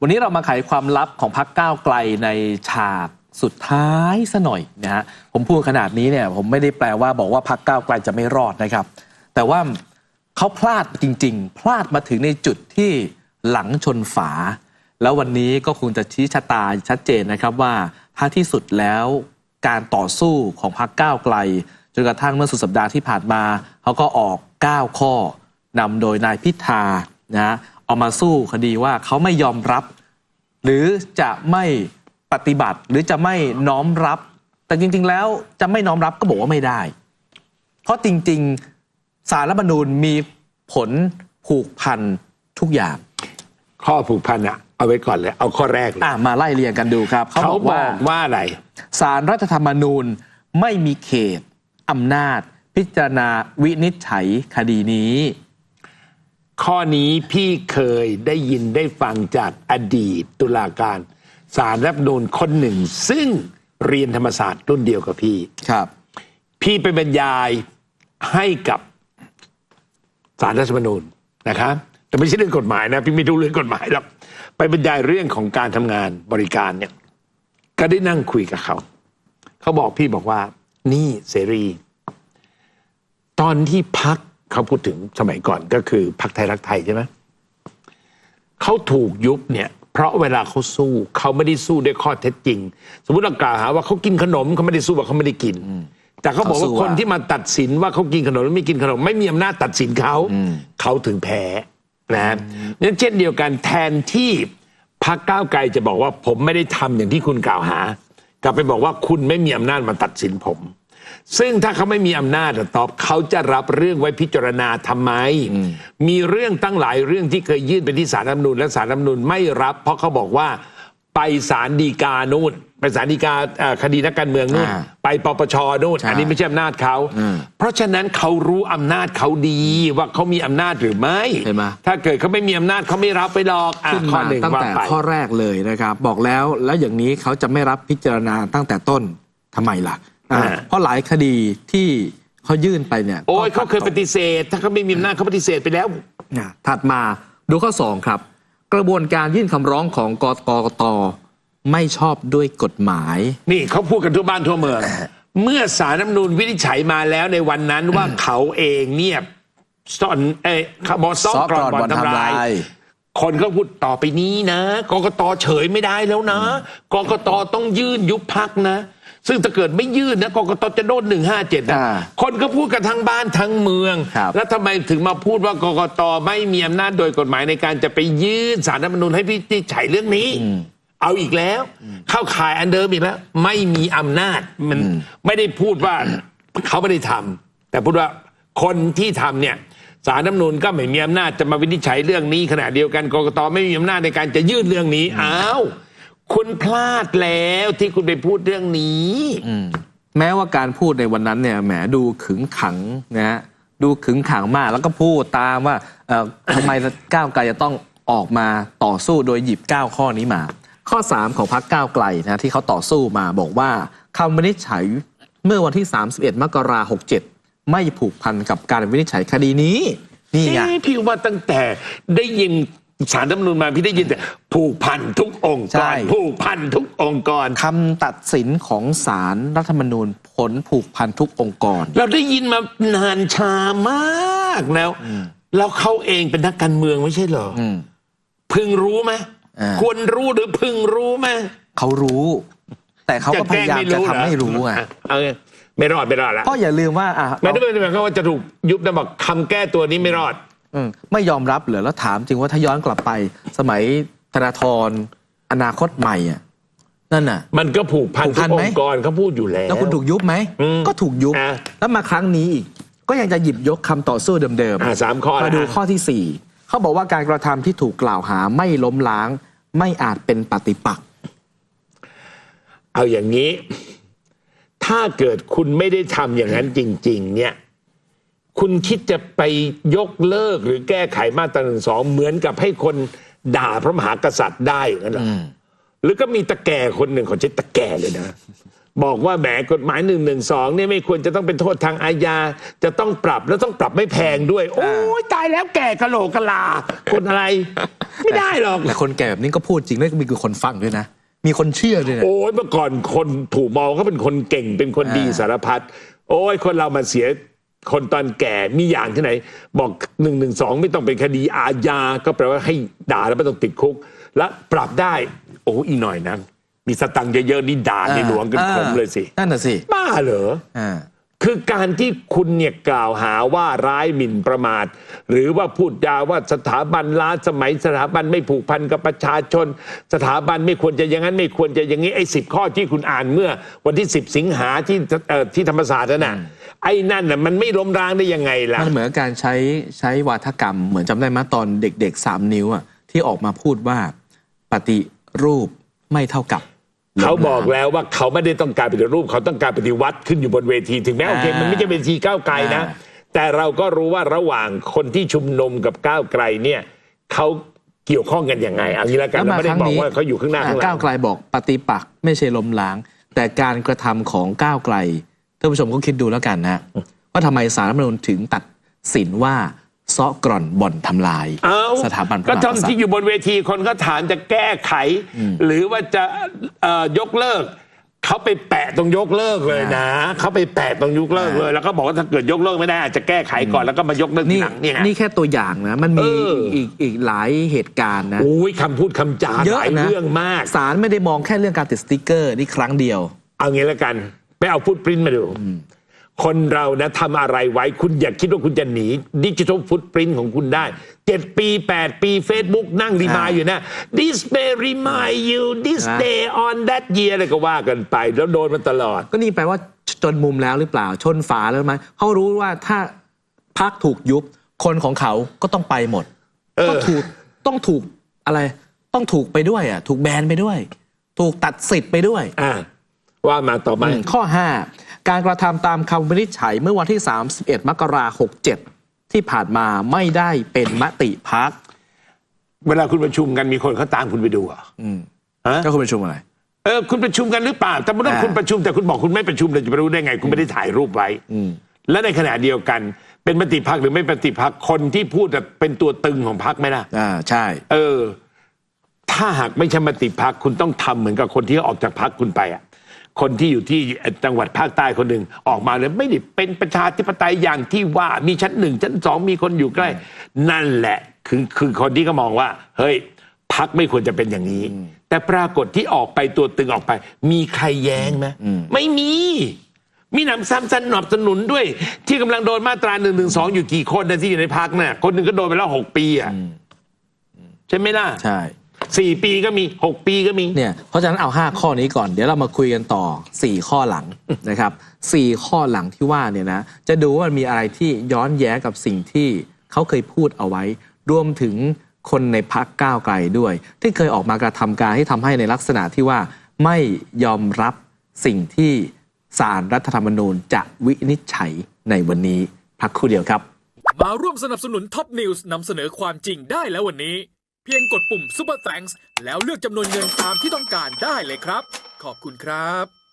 วันนี้เรามาไขความลับของพรรคก้าวไกลในฉากสุดท้ายซะหน่อยนะฮะผมพูดขนาดนี้เนี่ยผมไม่ได้แปลว่าบอกว่าพรรคก้าวไกลจะไม่รอดนะครับแต่ว่าเขาพลาดจริงๆพลาดมาถึงในจุดที่หลังชนฝาแล้ววันนี้ก็คงจะชี้ชะตาชัดเจนนะครับว่าท้ายที่สุดแล้วการต่อสู้ของพรรคก้าวไกลจนกระทั่งเมื่อสุดสัปดาห์ที่ผ่านมาเขาก็ออก9ข้อนำโดยนายพิธานะเอามาสู้คดีว่าเขาไม่ยอมรับหรือจะไม่ปฏิบัติหรือจะไม่น้อมรับแต่จริงๆแล้วจะไม่น้อมรับก็บอกว่าไม่ได้เพราะจริงๆศาลรัฐธรรมนูญมีผลผูกพันทุกอย่างข้อผูกพันอะเอาไว้ก่อนเลยเอาข้อแรกเลยมาไล่เรียงกันดูครับเขาบอกว่าอะไรศาลรัฐธรรมนูญไม่มีเขตอำนาจพิจารณาวินิจฉัยคดีนี้ข้อนี้พี่เคยได้ยินได้ฟังจากอดีตตุลาการศาลรัฐธรรมนูญคนหนึ่งซึ่งเรียนธรรมศาสตร์รุ่นเดียวกับพี่ครับพี่ไปบรรยายให้กับศาลรัฐธรรมนูญนะครับแต่ไม่ใช่เรื่องกฎหมายนะพี่ไม่รู้เรื่องกฎหมายหรอกไปบรรยายเรื่องของการทำงานบริการเนี่ยก็ได้นั่งคุยกับเขาบอกพี่บอกว่านี่เสรีตอนที่พักเขาพูดถึงสมัยก่อนก็คือพรรคไทยรักไทยใช่ไหมเขาถูกยุบเนี่ยเพราะเวลาเขาสู้เขาไม่ได้สู้ด้วยข้อเท็จจริงสมมติเรากล่าวหาว่าเขากินขนมเขาไม่ได้สู้ว่าเขาไม่ได้กินแต่เขาบอกว่าคนที่มาตัดสินว่าเขากินขนมหรือไม่กินขนมไม่มีอำนาจตัดสินเขาถึงแพ้นะนั่นเช่นเดียวกันแทนที่พรรคก้าวไกลจะบอกว่าผมไม่ได้ทำอย่างที่คุณกล่าวหากลับไปบอกว่าคุณไม่มีอำนาจมาตัดสินผมซึ่งถ้าเขาไม่มีอำนาจตอบเขาจะรับเรื่องไว้พิจารณาทำไมมีเรื่องตั้งหลายเรื่องที่เคยยื่นไปที่ศาลรัฐธรรมนูญและศาลรัฐธรรมนูญไม่รับเพราะเขาบอกว่าไปศาลฎีกานู่นไปศาลฎีกาคดีนักการเมืองนู่นไปปปชนู่นอันนี้ไม่ใช่อำนาจเขาเพราะฉะนั้นเขารู้อำนาจเขาดีว่าเขามีอำนาจหรือไม่ถ้าเกิดเขาไม่มีอำนาจเขาไม่รับไปหรอกข้อหนึ่งตั้งแต่ข้อแรกเลยนะครับบอกแล้วอย่างนี้เขาจะไม่รับพิจารณาตั้งแต่ต้นทำไมล่ะเพราะหลายคดีที่เขายื่นไปเนี่ยโอ้ยเขาเคยปฏิเสธถ้าเขาไม่มีอำนาจเขาปฏิเสธไปแล้วถัดมาดูข้อ2ครับกระบวนการยื่นคำร้องของกกต.ไม่ชอบด้วยกฎหมายนี่เขาพูดกันทั่วบ้านทั่วเมืองเมื่อศาลรัฐธรรมนูญวินิจฉัยมาแล้วในวันนั้นว่าเขาเองเนี่ยซ่อนซ่อนกรอนบ่อนทำลายคนก็พูดต่อไปนี้นะกกต.เฉยไม่ได้แล้วนะกกต.ต้องยื่นยุบพรรคนะซึ่งถ้าเกิดไม่ยื่นนะกกต.จะโดน157นะคนก็พูดกันทั้งบ้านทั้งเมืองแล้วทำไมถึงมาพูดว่ากกต.ไม่มีอำนาจโดยกฎหมายในการจะไปยื่นศาลรัฐธรรมนูญให้วินิจฉัยเรื่องนี้เอาอีกแล้วเข้าข่ายอันเดิมอีกแล้วไม่มีอำนาจมันไม่ได้พูดว่าเขาไม่ได้ทำแต่พูดว่าคนที่ทำเนี่ยศาลรัฐธรรมนูญก็ไม่มีอำนาจจะมาวินิจฉัยเรื่องนี้ขณะเดียวกันกกต.ไม่มีอำนาจในการจะยื่นเรื่องนี้อ้าวคุณพลาดแล้วที่คุณไปพูดเรื่องนี้แม้ว่าการพูดในวันนั้นเนี่ยแหมดูขึงขังนะฮะดูขึงขังมากแล้วก็พูดตามว่าทำไมก้าวไกลจะต้องออกมาต่อสู้โดยหยิบ9ข้อนี้มาข้อ3ของพรรคก้าวไกลนะที่เขาต่อสู้มาบอกว่าคำวินิจฉัยเมื่อวันที่31 มกราคม 67ไม่ผูกพันกับการวินิจฉัยคดีนี้นี่ไงพี่ว่าตั้งแต่ได้ยินศาลรัฐธรรมนูญมาพี่ได้ยินแต่ผูกพันทุกองค์กรผูกพันทุกองค์กรคำตัดสินของศาลรัฐธรรมนูญผลผูกพันทุกองค์กรเราได้ยินมานานชามากแล้วแล้วเขาเองเป็นนักการเมืองไม่ใช่เหรอพึงรู้ไหมควรรู้หรือพึงรู้ไหมเขารู้แต่เขาก็พยายามจะทำให้รู้ไงไม่รอดแล้วก็อย่าลืมว่าไม่ได้หมายความว่าจะถูกยุบแต่บอกคำแก้ตัวนี้ไม่รอดไม่ยอมรับเหรอแล้วถามจริงว่าถ้าย้อนกลับไปสมัยธนาธรอนาคตใหม่อ่ะนั่นน่ะมันก็ผูกพันทุกองค์กรเขาพูดอยู่แล้วคุณถูกยุบไหมก็ถูกยุบแล้วมาครั้งนี้อีกก็ยังจะหยิบยกคำต่อสู้เดิมๆ3 ข้อมาดูข้อที่4เขาบอกว่าการกระทำที่ถูกกล่าวหาไม่ล้มล้างไม่อาจเป็นปฏิปักษ์เอาอย่างนี้ถ้าเกิดคุณไม่ได้ทำอย่างนั้นจริงๆเนี่ยคุณคิดจะไปยกเลิกหรือแก้ไขมาตรา112เหมือนกับให้คนด่าพระมหากษัตริย์ได้อย่างนั้นหรอหรือก็มีตะแก่คนหนึ่งเขาใช้ตะแก่เลยนะ บอกว่าแหมกฎหมาย112เนี่ยไม่ควรจะต้องเป็นโทษทางอาญาจะต้องปรับแล้วต้องปรับไม่แพงด้วย โอ้ยตายแล้วแก่กะโหลกกะลาคนอะไร ไม่ได้หรอก แต่คนแก่แบบนี้ก็พูดจริงแล้วก็มีคนฟังด้วยนะมีคนเชื่อด้วยนะ โอ้ยเมื่อก่อนคนถูกมองเขาเป็นคนเก่งเป็นคนดีสารพัดโอ้ยคนเรามาเสียคนตอนแก่มีอย่างที่ไหนบอก112ไม่ต้องเป็นคดีอาญาก็แปลว่าให้ด่าแล้วไม่ต้องติดคุกและปรับได้โอ้อีกหน่อยนะมีสตังค์เยอะๆนี่ด่าในหลวงกันคมเลยสิ นั่นน่ะสิ บ้าเหรอคือการที่คุณเนี่ยกล่าวหาว่าร้ายหมิ่นประมาทหรือว่าพูดจาว่าสถาบันล้าสมัยสถาบันไม่ผูกพันกับประชาชนสถาบันไม่ควรจะอย่างนั้นไม่ควรจะอย่างนี้ไอ้10 ข้อที่คุณอ่านเมื่อวันที่10 สิงหาที่ธรรมศาสตร์นั่นน่ะไอ้นั่นน่ะมันไม่ล้มร้างได้ยังไงล่ะมันเหมือนการใช้วาทกรรมเหมือนจำได้ไหมตอนเด็กๆ3 นิ้วอ่ะที่ออกมาพูดว่าปฏิรูปไม่เท่ากับเขาบอกแล้วว่าเขาไม่ได้ต้องการปฏิรูปเขาต้องการปฏิวัติขึ้นอยู่บนเวทีถึงแม้โอเคมันไม่ใช่เวทีก้าวไกลนะแต่เราก็รู้ว่าระหว่างคนที่ชุมนุมกับก้าวไกลเนี่ยเขาเกี่ยวข้องกันยังไงเอางี้แล้วกันเราไม่ได้บอกว่าเขาอยู่ข้างหน้าข้างหลังก้าวไกลบอกปฏิปักษ์ไม่ใช่ล้มล้างแต่การกระทำของก้าวไกลท่านผู้ชมก็คิดดูแล้วกันนะว่าทำไมศาลรัฐธรรมนูญถึงตัดสินว่าซ้อกร่อนบ่อนทำลายสถาบันพระมหากษัตริย์ก็ที่อยู่บนเวทีคนก็ถามจะแก้ไขหรือว่าจะยกเลิกเขาไปแปะตรงยกเลิกเลยนะเขาไปแปะตรงยกเลิกเลยแล้วก็บอกว่าถ้าเกิดยกเลิกไม่ได้อาจจะแก้ไขก่อนแล้วก็มายกเลิกทีหลังนี่แค่ตัวอย่างนะมันมีอีกหลายเหตุการณ์นะโอ้ยคำพูดคำจาหลายเรื่องมากศาลไม่ได้มองแค่เรื่องการติดสติ๊กเกอร์นี่ครั้งเดียวเอางี้แล้วกันไปเอาฟุตปริ้นท์มาดูคนเรานะทำอะไรไว้คุณอย่าคิดว่าคุณจะหนีดิจิทัลฟุตปริ้นท์ของคุณได้7 ปี8 ปี Facebook นั่งรีมายอยู่นะ this may remind you this day on that year อะไรก็ว่ากันไปแล้วโดนมันตลอดก็นี่แปลว่าจนมุมแล้วหรือเปล่าชนฝาแล้วไหมเขารู้ว่าถ้าพรรคถูกยุบคนของเขาก็ต้องไปหมดต้องถูกอะไรต้องถูกไปด้วยอ่ะถูกแบนไปด้วยถูกตัดสิทธิ์ไปด้วยว่ามาต่อไปข้อ5การกระทำตามคำวินิจฉัยเมื่อวันที่31 มกราคม 67ที่ผ่านมาไม่ได้เป็นมติพรรคเวลาคุณประชุมกันมีคนเขาตามคุณไปดูอ่ะก็คุณประชุมอะไรคุณประชุมกันหรือเปล่าแต่เมื่อคุณประชุมแต่คุณบอกคุณไม่ประชุมเลยจะไปรู้ได้ไงคุณไม่ได้ถ่ายรูปไว้และในขณะเดียวกันเป็นมติพรรคหรือไม่มติพรรคคนที่พูดเป็นตัวตึงของพรรคไหมล่ะใช่ถ้าหากไม่ใช่มติพรรคคุณต้องทำเหมือนกับคนที่ออกจากพรรคคุณไปอ่ะคนที่อยู่ที่จังหวัดภาคใต้คนหนึ่งออกมาเลยไม่ได้เป็นประชาธิปไตยอย่างที่ว่ามีชั้น 1 ชั้น 2มีคนอยู่ใกล้นั่นแหละคือคนที่ก็มองว่าเฮ้ยพรรคไม่ควรจะเป็นอย่างนี้แต่ปรากฏที่ออกไปตัวตึงออกไปมีใครแย้งไหมไม่มีหนำซ้ำสนับสนุนด้วยที่กำลังโดนมาตรา112อยู่กี่คนนะที่อยู่ในพรรคน่ะคนหนึ่งก็โดนไปแล้ว6 ปีอ่ะใช่ไหมล่ะใช่4 ปีก็มี6 ปีก็มีเนี่ยเพราะฉะนั้นเอา5 ข้อนี้ก่อนเดี๋ยวเรามาคุยกันต่อ4 ข้อหลังนะครับ4 ข้อหลังที่ว่าเนี่ยนะจะดูว่ามันมีอะไรที่ย้อนแย้งกับสิ่งที่เขาเคยพูดเอาไว้รวมถึงคนในพรรคก้าวไกลด้วยที่เคยออกมากระทำการที่ทำให้ในลักษณะที่ว่าไม่ยอมรับสิ่งที่ศาลรัฐธรรมนูญจะวินิจฉัยในวันนี้พักครู่เดียวครับมาร่วมสนับสนุนท็อปนิวส์นำเสนอความจริงได้แล้ววันนี้เพียงกดปุ่ม Super Thanks แล้วเลือกจำนวนเงินตามที่ต้องการได้เลยครับขอบคุณครับ